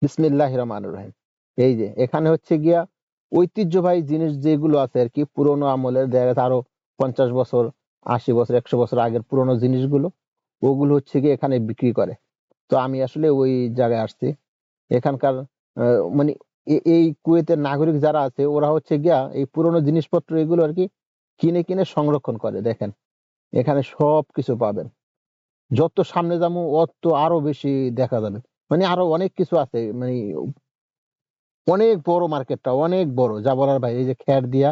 বিসমিল্লাহির রহমানির রহিম। এই যে এখানে হচ্ছে গিয়া ঐতিহ্যবাহী জিনিস যেগুলো আছে আর কি, পুরোনো আমলের, দেখা গেছে আরো 50 বছর, 80 বছর, 100 বছর আগের পুরোনো জিনিসগুলো, ওগুলো হচ্ছে গিয়ে এখানে বিক্রি করে। তো আমি আসলে ওই জায়গায় আসছি। এখানকার মানে এই কুয়েতের নাগরিক যারা আছে ওরা হচ্ছে গিয়া এই পুরোনো জিনিসপত্র এগুলো আর কি কিনে কিনে সংরক্ষণ করে। দেখেন এখানে সবকিছু পাবেন, যত সামনে যাবো অত আরো বেশি দেখা যাবে। মানে আরো অনেক কিছু আছে, মানে অনেক বড় মার্কেটটা, অনেক বড়, যা বলার ভাই। এই যে খের দিয়া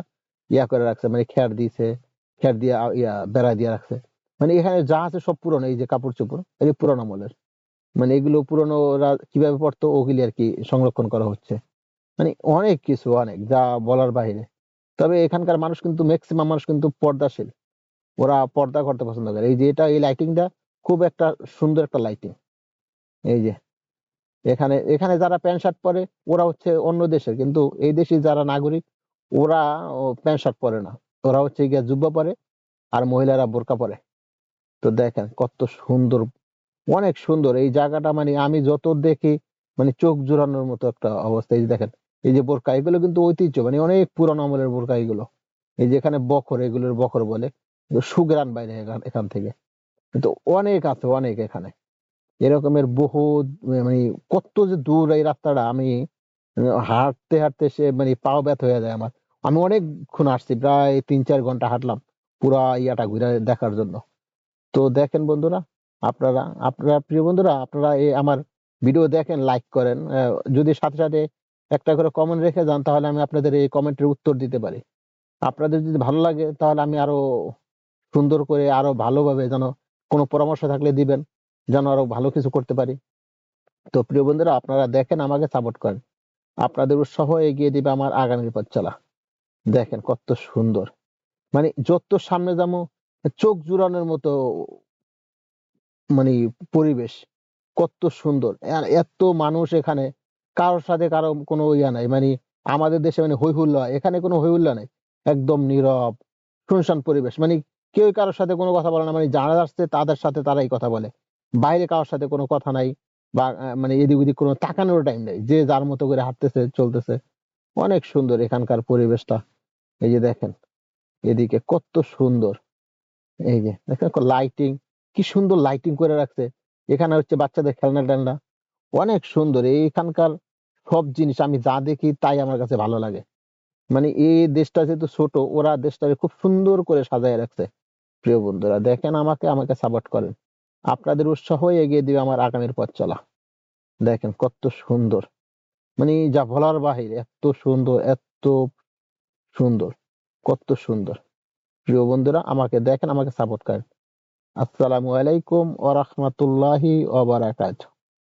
ইয়া করে রাখছে, মানে খের দিছে, খের দিয়া ইয়া বেড়া দিয়া রাখছে। মানে এখানে যা আছে সব পুরনো, এই যে কাপড় চোপড়, এই যে পুরোনো আমলের, মানে এগুলো পুরনোরা কিভাবে পড়তো ওগুলি আর কি সংরক্ষণ করা হচ্ছে। মানে অনেক কিছু, অনেক, যা বলার বাইরে। তবে এখানকার মানুষ কিন্তু, ম্যাক্সিমাম মানুষ কিন্তু পর্দাশীল, ওরা পর্দা করতে পছন্দ করে। এই যে এটা, এই লাইটিংটা খুব একটা সুন্দর একটা লাইটিং। এই যে এখানে এখানে যারা প্যান্ট শার্ট পরে ওরা হচ্ছে অন্য দেশের, কিন্তু এই দেশি যারা নাগরিক ওরা প্যান্ট শার্ট পরে না, ওরা হচ্ছে গিয়া জুব্বা পরে, আর মহিলারা বোরকা পরে। তো দেখেন কত সুন্দর, অনেক সুন্দর এই জায়গাটা। মানে আমি যত দেখি মানে চোখ জোড়ানোর মতো একটা অবস্থা। এই যে দেখেন, এই যে বোরকা, এগুলো কিন্তু ঐতিহ্য, মানে অনেক পুরানো আমলের বোরকা এগুলো। এই যে এখানে বখর, এগুলোর বখর বলে, সুগ্রান বাইরে এখান থেকে। কিন্তু অনেক আছে, অনেক এখানে এরকমের বহু, মানে কত যে দূর এই রাস্তাটা, আমি হাঁটতে হাঁটতে সে মানে পাও ব্যথা হয়ে যায় আমার। আমি অনেকক্ষণ আসছি, প্রায় 3-4 ঘন্টা হাঁটলাম পুরা ইয়াটা ঘুরে দেখার জন্য। তো দেখেন বন্ধুরা, আপনারা আপনারা প্রিয় বন্ধুরা, আপনারা এই আমার ভিডিও দেখেন, লাইক করেন, যদি সাথে সাথে একটা করে কমেন্ট রেখে যান, তাহলে আমি আপনাদের এই কমেন্টের উত্তর দিতে পারি। আপনাদের যদি ভালো লাগে তাহলে আমি আরো সুন্দর করে, আরো ভালোভাবে, যেন কোনো পরামর্শ থাকলে দিবেন, যেন আরো ভালো কিছু করতে পারি। তো প্রিয় বন্ধুরা, আপনারা দেখেন, আমাকে সাপোর্ট করেন। আপনাদের উৎসাহ এগিয়ে দিবে আমার আগামীর পথ চলা। দেখেন কত সুন্দর, মানে যত সামনে যাবো চোখ জুড়ানোর মতো, মানে পরিবেশ কত সুন্দর। আর এত মানুষ এখানে, কারোর সাথে কারো কোনো ইয়া নাই। মানে আমাদের দেশে মানে হই হুল্লা, এখানে কোনো হই হুল্লা নাই, একদম নীরব শুনশান পরিবেশ। মানে কেউ কারোর সাথে কোনো কথা বলে না, মানে যারা আসছে তাদের সাথে তারাই কথা বলে, বাইরে কারোর সাথে কোনো কথা নাই। বা মানে এদিক ওদিক কোনো তাকানোর টাইম নেই, যে যার মতো করে হাঁটতেছে চলতেছে। অনেক সুন্দর এখানকার পরিবেশটা। এই যে দেখেন এদিকে কত সুন্দর, এই যে দেখেন লাইটিং, কি সুন্দর লাইটিং করে রাখছে। এখানে হচ্ছে বাচ্চাদের খেলনা টেলনা, অনেক সুন্দর এইখানকার সব জিনিস। আমি যা দেখি তাই আমার কাছে ভালো লাগে। মানে এই দেশটা যেহেতু ছোট, ওরা দেশটাকে খুব সুন্দর করে সাজায় রাখছে। প্রিয় বন্ধুরা দেখেন, আমাকে আমাকে সাপোর্ট করেন। আপনাদের উৎসাহ এগিয়ে দিবে আমার আগামীর পথ চলা। দেখেন কত সুন্দর, মানে যা বলার বাহিরে, এত সুন্দর, এত সুন্দর, কত সুন্দর। প্রিয় বন্ধুরা আমাকে দেখেন, আমাকে সাপোর্ট করেন। আসসালামু আলাইকুম ওয়া রাহমাতুল্লাহি ওয়া বারাকাতুহু।